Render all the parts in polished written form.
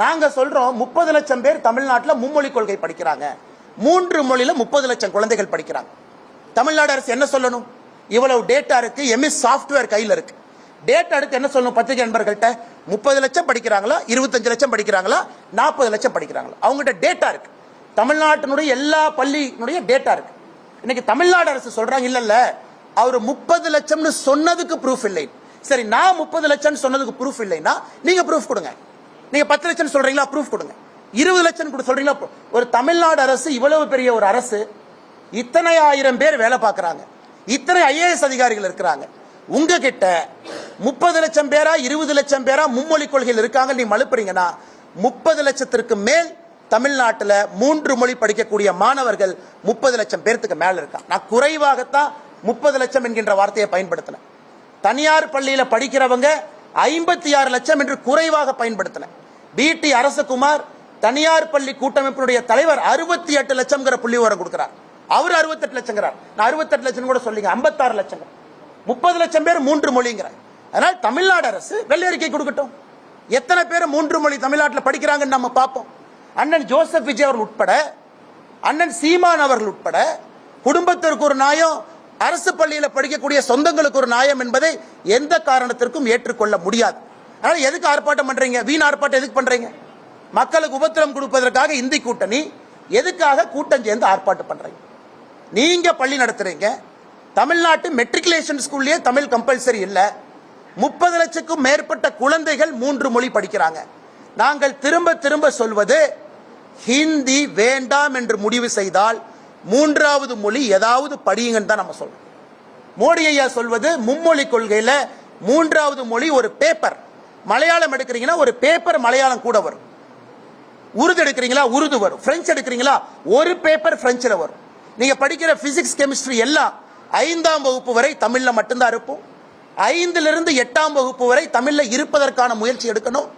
நாங்க சொல்றோம் 30 லட்சம் பேர் தமிழ்நாட்டில் மும்மொழி கொள்கை படிக்கிறாங்க. 3 மொழியில 30 லட்சம் குழந்தைகள் படிக்கிறாங்க. தமிழ்நாடு அரசு என்ன சொல்லணும்? இவ்வளவு டேட்டா இருக்கு, எம்எஸ் சாஃப்ட்வேர் கையில் இருக்கு. டேட்டா எடுத்து என்ன சொல்லணும்? பத்திரிகை நண்பர்கள்ட்ட 30 லட்சம் படிக்கிறாங்களா, 25 லட்சம் படிக்கிறாங்களா, 40 லட்சம் படிக்கிறாங்களா? அவங்ககிட்ட டேட்டா இருக்கு. தமிழ்நாட்டினுடைய எல்லா பள்ளியினுடைய டேட்டா இருக்கு. இன்னைக்கு தமிழ்நாடு அரசு சொல்றாங்க இல்ல அவர் 30 லட்சம்னு சொன்னதுக்கு ப்ரூஃப் இல்லை. சரி, நான் 30 லட்சம் சொன்னதுக்கு ப்ரூஃப் இல்லைன்னா நீங்க ப்ரூஃப் கொடுங்க. நீங்க 10 லட்சம் சொல்றீங்களா, ப்ரூஃப் கொடுங்க. 20 லட்சம் கூட சொல்றீங்களா? ஒரு தமிழ்நாடு அரசு, இவ்வளவு பெரிய ஒரு அரசு, இத்தனை ஆயிரம் பேர் வேலை பார்க்கறாங்க, இத்தனை ஐஏஎஸ் அதிகாரிகள் இருக்கிறாங்க. உங்ககிட்ட 30 லட்சம் பேரா 20 லட்சம் பேரா மும்மொழி கொள்கையில் இருக்காங்க நீ மழுப்புறீங்கன்னா 30 லட்சத்திற்கு மேல் தமிழ்நாட்டில் 3 மொழி படிக்கக்கூடிய மாணவர்கள் 30 லட்சம் பேருக்கு மேல இருக்காங்க. நான் குறைவாகத்தான் 30 லட்சம் என்கின்ற வார்த்தையை பயன்படுத்தினேன். தனியார் பள்ளியில படிக்கிறவங்க 56 லட்சம் என்று குறைவாக பயன்படுத்தினேன். பிடி அரசகுமார் தனியார் பள்ளி கூட்டமைப்பினுடைய தலைவர் 68 லட்சம் புள்ளி விவரம் கொடுக்கிறார். அவர் 68 லட்சம், நான் 68 லட்சம் கூட சொல்லிங்க, 56 லட்சம். 30 லட்சம் பேர் 3 மொழிங்கிறார். அதனால் தமிழ்நாடு அரசு வெள்ளை அறிக்கை கொடுக்கட்டும். எத்தனை பேர் 3 மொழி தமிழ்நாட்டில் படிக்கிறாங்கன்னு நம்ம பார்ப்போம். அண்ணன் ஜோசப் விஜய் அவர்கள் உட்பட, அண்ணன் சீமான் அவர்கள் உட்பட, குடும்பத்திற்கு ஒரு நியாயம், அரசு பள்ளியில் படிக்கக்கூடிய சொந்தங்களுக்கு ஒரு நியாயம் என்பதை எந்த காரணத்திற்கும் ஏற்றுக்கொள்ள முடியாது. அதனால எதுக்கு ஆர்ப்பாட்டம் பண்றீங்க? வீண் ஆர்ப்பாட்டம் எதுக்கு பண்றீங்க? மக்களுக்கு உபத்திரம் கொடுப்பதற்காக இந்தி கூட்டணி, எதுக்காக கூட்டம் சேர்ந்து ஆர்ப்பாட்டம் பண்றீங்க? நீங்க பள்ளி நடத்துறீங்க. தமிழ்நாட்டு மெட்ரிகுலேஷன் ஸ்கூல்லயே தமிழ் கம்பல்சரி இல்ல. 30 லட்சத்துக்கும் மேற்பட்ட குழந்தைகள் 3 மொழி படிக்கிறாங்க. நாங்கள் திரும்ப திரும்ப சொல்வது, ஹிந்தி வேண்டாம் என்று முடிவு செய்தால் 3வது மொழி ஏதாவது படியுங்கன்னு தான் நம்ம சொல்றோம். மோடி ஐயா சொல்வது மும்மொழி கொள்கையில 3வது மொழி ஒரு பேப்பர். மலையாளம் எடுக்கிறீங்கன்னா ஒரு பேப்பர் மலையாளம் கூட வரும். உருது எடுக்கிறீங்களா உருது வரும். பிரெஞ்சு எடுக்கிறீங்களா ஒரு பேப்பர் பிரெஞ்சில் வரும். நீங்க படிக்கிற பிசிக்ஸ் கெமிஸ்ட்ரி எல்லாம் 5ஆம் வகுப்பு வரை தமிழ்ல மட்டும்தான் இருப்போம். 5லிருந்து 8ஆம் வகுப்பு வரை தமிழ்ல இருப்பதற்கான முயற்சி எடுக்கணும்.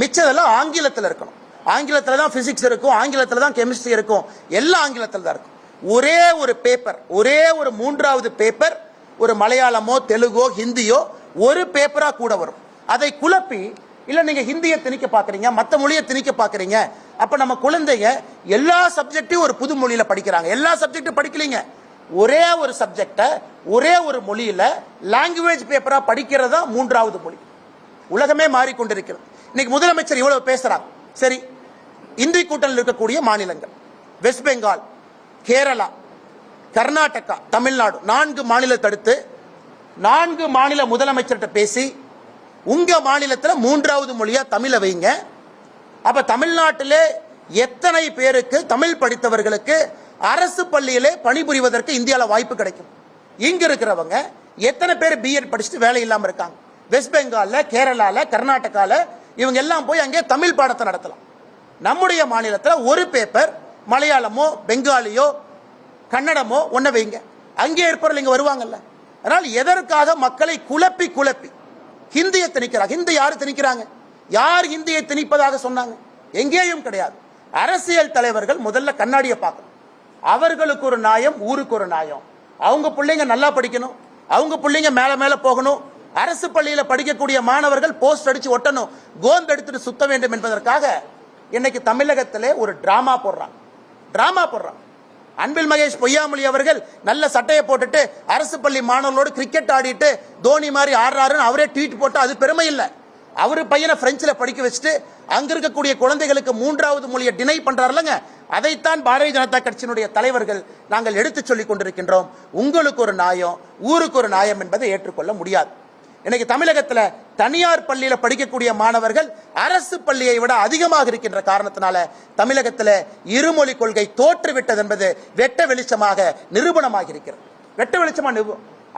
மிச்சதெல்லாம் ஆங்கிலத்தில் இருக்கணும். ஆங்கிலத்தில் தான் பிசிக்ஸ் இருக்கும், ஆங்கிலத்தில் தான் கெமிஸ்ட்ரி இருக்கும், எல்லாம் ஆங்கிலத்தில் தான் இருக்கும். ஒரே ஒரு பேப்பர், ஒரே ஒரு 3வது பேப்பர் ஒரு மலையாளமோ தெலுங்கோ ஹிந்தியோ ஒரு பேப்பரா கூட வரும். அதை குழப்பி இல்ல நீங்க ஹிந்தியை திணிக்க பாக்குறீங்க, மற்ற மொழியை திணிக்க பாக்குறீங்க. அப்ப நம்ம குழந்தைங்க எல்லா சப்ஜெக்டையும் ஒரு புது மொழியில படிக்கிறாங்க. எல்லா சப்ஜெக்டும் படிக்கலீங்க, ஒரே ஒரு சப்ஜெக்ட ஒரே ஒரு மொழியில லாங்குவேஜ் பேப்பரா படிக்கிறதா 3வது மொழி. உலகமே மாறிக்கொண்டிருக்கிறது. இன்னைக்கு முதலமைச்சர் இவ்வளவு பேசுறாங்க. சரி, இந்தி கூட்டணியில் இருக்கக்கூடிய மாநிலங்கள் வெஸ்ட் பெங்கால், கேரளா, கர்நாடகா, தமிழ்நாடு 4 மாநிலத்தை அடுத்து 4 மாநில முதலமைச்சர்கிட்ட பேசி உங்க மாநிலத்தில் 3வது மொழியா தமிழை வைங்க. அப்ப தமிழ்நாட்டிலே எத்தனை பேருக்கு, தமிழ் படித்தவர்களுக்கு அரசு பள்ளியிலே பணிபுரிவதற்கு இந்தியாவில் வாய்ப்பு கிடைக்கும்? இங்க இருக்கிறவங்க எத்தனை பேர் பிஎட் படிச்சுட்டு வேலை இல்லாம இருக்காங்க? வெஸ்ட் பெங்கால்ல, கேரளால, கர்நாடகால இவங்க எல்லாம் போய் அங்கே தமிழ் பாடத்தை நடத்தலாம். நம்முடைய மாநிலத்தில் ஒரு பேப்பர் மலையாளமோ பெங்காலியோ கன்னடமோ ஒன்ன வைங்க, அங்கே இருப்பவர்கள் இங்க வருவாங்கல்ல. அதனால் எதற்காக மக்களை குழப்பி குழப்பி ஹிந்தியை திணிக்கிறாங்க? ஹிந்தி யாரு திணிக்கிறாங்க? யார் ஹிந்தியை திணிப்பதாக சொன்னாங்க? எங்கேயும் கிடையாது. அரசியல் தலைவர்கள் முதல்ல கண்ணாடியை பார்க்கணும். அவர்களுக்கு ஒரு நியாயம், ஊருக்கு ஒரு நியாயம். அவங்க பிள்ளைங்க நல்லா படிக்கணும், அவங்க பிள்ளைங்க மேல மேல போகணும். அரசு பள்ளியில படிக்கக்கூடிய மாணவர்கள் போஸ்ட் அடிச்சு ஒட்டணும், கோந்து எடுத்துட்டு சுத்த வேண்டும் என்பதற்காக இன்னைக்கு தமிழகத்திலே ஒரு டிராமா போடுறாங்க. அன்பில் மகேஷ் பொய்யாமொழி அவர்கள் நல்ல சட்டையை போட்டுட்டு அரசு பள்ளி மாணவர்களோடு கிரிக்கெட் ஆடிட்டு தோனி மாதிரி ஆடுறாருன்னு அவரே ட்வீட் போட்டு அது பெருமை இல்லை. அவரு பையனை பிரெஞ்சில் படிக்க வச்சுட்டு அங்க இருக்கக்கூடிய குழந்தைகளுக்கு 3வது மொழியை டினை பண்றாருலங்க. அதைத்தான் பாரதிய ஜனதா கட்சியினுடைய தலைவர்கள் நாங்கள் எடுத்து சொல்லிக் கொண்டிருக்கின்றோம். உங்களுக்கு ஒரு நியாயம், ஊருக்கு ஒரு நியாயம் என்பதை ஏற்றுக்கொள்ள முடியாது. இன்னைக்கு தமிழகத்தில் தனியார் பள்ளியில படிக்கக்கூடிய மாணவர்கள் அரசு பள்ளியை விட அதிகமாக இருக்கின்ற காரணத்தினால தமிழகத்தில் இருமொழி கொள்கை தோற்றுவிட்டது என்பது வெட்ட வெளிச்சமாக நிரூபணமாக இருக்கிறது. வெட்ட வெளிச்சமா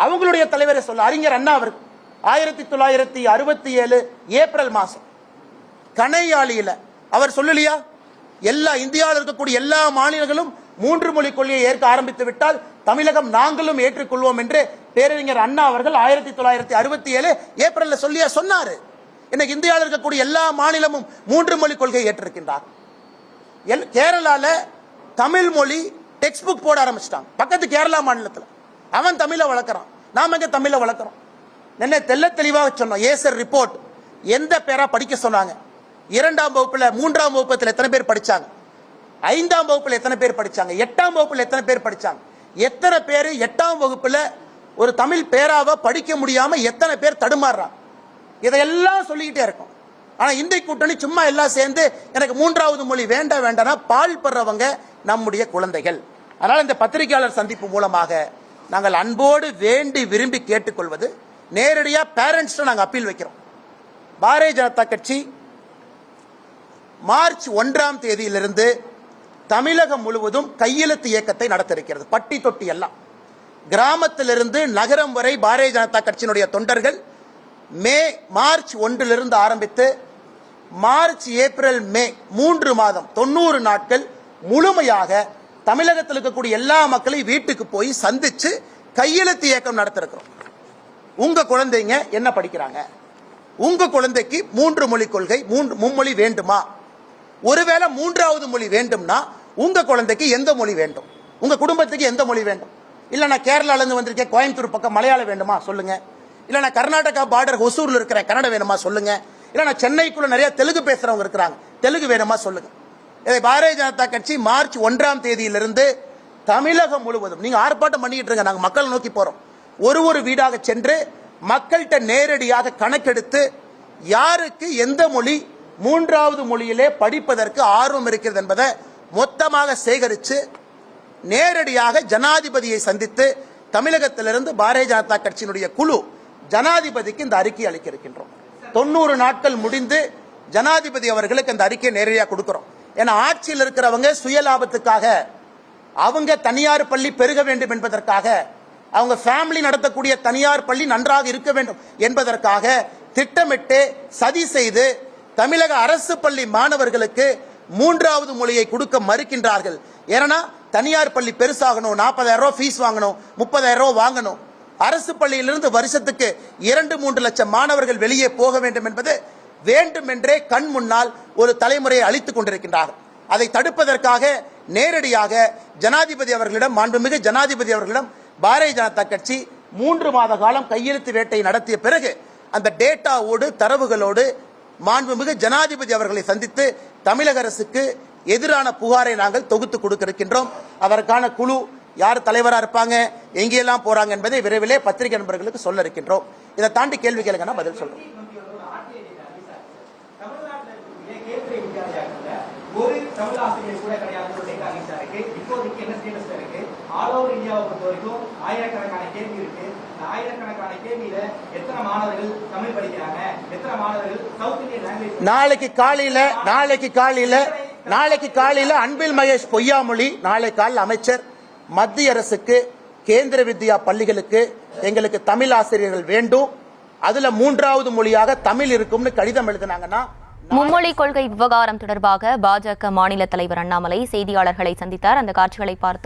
அவங்களுடைய தலைவரை சொல்ல அறிஞர் அண்ணா அவர்கள் 1967 ஏப்ரல் மாசம் கணையாளியில அவர் சொல்லலையா, எல்லா இந்தியாவில் இருக்கக்கூடிய எல்லா மாநிலங்களும் 3 மொழி கொள்கையை ஏற்க ஆரம்பித்து விட்டால் தமிழகம் நாங்களும் ஏற்றுக்கொள்வோம் என்று பேரறிஞர் அண்ணா அவர்கள் 1967 ஏப்ரல்ல சொன்னாரு. இன்னைக்கு இந்தியாவில் இருக்கக்கூடிய எல்லா மாநிலமும் 3 மொழி கொள்கையை ஏற்றிருக்கின்றார். கேரளால தமிழ் மொழி டெக்ஸ்ட் புக் போட ஆரம்பிச்சிட்டாங்க. பக்கத்து கேரளா மாநிலத்தில் அவன் தமிழை வளர்க்குறான், நாம எங்க தமிழை வளர்க்குறோம்? என்ன தெல்ல தெளிவாக சொன்னோம். ஏசர் ரிப்போர்ட் எந்த பேரா படிக்க சொன்னாங்க? 2ஆம் வகுப்புல 3ஆம் வகுப்பத்தில் எத்தனை பேர் படிச்சாங்க? 5ஆம் வகுப்புல எத்தனை பேர் படிச்சாங்க? 8ஆம் வகுப்புல எத்தனை பேர் படிச்சாங்க? எத்தனை பேர் 8ஆம் வகுப்புல ஒரு தமிழ் பேராவை படிக்க முடியாம எத்தனை பேர் தடுமாறுறாங்க? இதையெல்லாம் சொல்லிக்கிட்டே இருக்கும். ஆனா இந்திய கூட்டணி சும்மா எல்லாம் சேர்ந்து எனக்கு 3வது மொழி வேண்டாம் வேண்டாம்னா பால் படுறவங்க நம்முடைய குழந்தைகள். அதனால இந்த பத்திரிகையாளர் சந்திப்பு மூலமாக நாங்கள் அன்போடு வேண்டி விரும்பி கேட்டுக்கொள்வது, நேரடியா பேரண்ட்ஸ் நாங்கள் அப்பீல் வைக்கிறோம். பாரதிய ஜனதா கட்சி மார்ச் 1ஆம் தேதியிலிருந்து தமிழகம் முழுவதும் கையெழுத்து இயக்கத்தை நடத்த இருக்கிறது. பட்டி தொட்டி எல்லாம், கிராமத்திலிருந்து நகரம் வரை பாரதிய ஜனதா கட்சியினுடைய தொண்டர்கள் மார்ச் 1 ஆரம்பித்து மார்ச், ஏப்ரல், மே 3 மாதம் 90 நாட்கள் முழுமையாக தமிழகத்தில் இருக்கக்கூடிய எல்லா மக்களையும் வீட்டுக்கு போய் சந்திச்சு கையெழுத்து இயக்கம் நடத்திருக்கிறோம். உங்க குழந்தைங்க என்ன படிக்கிறாங்க? உங்க குழந்தைக்கு 3 மொழி கொள்கை, மும்மொழி வேண்டுமா? ஒருவேளை 3வது மொழி வேண்டும்னா உங்க குழந்தைக்கு எந்த மொழி வேண்டும்? உங்க குடும்பத்துக்கு எந்த மொழி வேண்டும்? இல்ல நான் கேரளால இருந்து வந்திருக்கேன், கோயம்புத்தூர் பக்கம் மலையாளம் வேண்டுமா சொல்லுங்க. இல்ல நான் கர்நாடகா பார்டர் ஒசூர்ல இருக்கிறேன், கன்னடம் வேணுமா சொல்லுங்க. இல்ல நான் சென்னைக்குள்ள நிறைய தெலுங்கு பேசுறவங்க இருக்கிறாங்க, தெலுங்கு வேணுமா சொல்லுங்க. இதை பாரதிய ஜனதா கட்சி மார்ச் 1ஆம் தேதியிலிருந்து தமிழகம் முழுவதும் நீங்க ஆர்ப்பாட்டம் பண்ணிட்டு இருங்க. நாங்க மக்களை நோக்கி போறோம். ஒரு வீடாக சென்று மக்கள்கிட்ட நேரடியாக கணக்கெடுத்து யாருக்கு எந்த மொழி 3வது மொழியிலே படிப்பதற்கு ஆர்வம் இருக்கிறது என்பதை மொத்தமாக சேகரித்து நேரடியாக ஜனாதிபதியை சந்தித்து தமிழகத்திலிருந்து பாரதிய ஜனதா கட்சியினுடைய குழு ஜனாதிபதிக்கு இந்த அறிக்கை அளிக்க இருக்கின்றோம். 90 நாட்கள் முடிந்து ஜனாதிபதி அவர்களுக்கு இந்த அறிக்கையை நேரடியாக கொடுக்கிறோம். ஏன்னா ஆட்சியில் இருக்கிறவங்க சுயலாபத்துக்காக, அவங்க தனியார் பள்ளி பெருக வேண்டும் என்பதற்காக, அவங்க ஃபேமிலி நடத்தக்கூடிய தனியார் பள்ளி நன்றாக இருக்க வேண்டும் என்பதற்காக திட்டமிட்டு சதி செய்து தமிழக அரசு பள்ளி மாணவர்களுக்கு 3வது மொழியை கொடுக்க மறுக்கின்றார்கள். ஏன்னா தனியார் பள்ளி பெருசாகணும், 40,000 ரூபாய் ஃபீஸ் வாங்கணும், 30,000 ரூபாய் வாங்கணும். அரசு பள்ளியிலிருந்து வருஷத்துக்கு 2-3 லட்சம் மாணவர்கள் வெளியே போக வேண்டும் என்பது வேண்டுமென்றே கண் முன்னால் ஒரு தலைமுறையை அளித்துக் கொண்டிருக்கின்றார்கள். அதை தடுப்பதற்காக நேரடியாக ஜனாதிபதி அவர்களிடம், மாண்புமிகு ஜனாதிபதி அவர்களிடம் பாரதிய ஜனதா கட்சி 3 மாத காலம் கையெழுத்து வேட்டை நடத்திய பிறகு அந்த டேட்டாவோடு தரவுகளோடு மாண்புமிகு ஜனாதிபதி அவர்களை சந்தித்து தமிழக அரசுக்கு எதிரான புகாரை நாங்கள் தொகுத்து கொடுக்க இருக்கின்றோம். அதற்கான குழு யார் தலைவராக இருப்பாங்க, எங்கெல்லாம் போறாங்க என்பதை விரைவிலே பத்திரிகை நண்பர்களுக்கு சொல்ல இருக்கின்றோம். இதை தாண்டி கேள்வி கேளுங்க, பதில் சொல்றோம். ஒரு தமிழ் ஆசிரியர் கூட கிடையாது. இப்போதைக்கு என்ன ஸ்டேட்டஸ்ல இருக்கு? ஆல் ஓவர் இந்தியாவை பொறுத்த வரைக்கும் ஆயிரக்கணக்கான கேள்வி இருக்கு. ஆயிரக்கணக்கான கேள்வியில எத்தனை மாணவர்கள் தமிழ் படிக்கிறாங்க, எத்தனை மாணவர்கள் சவுத் இந்தியன் லாங்குவேஜ்? நாளைக்கு காலையில அன்பில் மகேஷ் பொய்யாமொழி, நாளை காலையில் அமைச்சர் மத்திய அரசுக்கு, கேந்திர வித்யா பள்ளிகளுக்கு எங்களுக்கு தமிழ் ஆசிரியர்கள் வேண்டும், அதுல 3வது மொழியாக தமிழ் இருக்கும்னு கடிதம் எழுதினாங்கன்னா. மும்மொழி கொள்கை விவகாரம் தொடர்பாக பாஜக மாநில தலைவர் அண்ணாமலை செய்தியாளர்களை சந்தித்தார். அந்த காட்சிகளை பார்த்தோம்.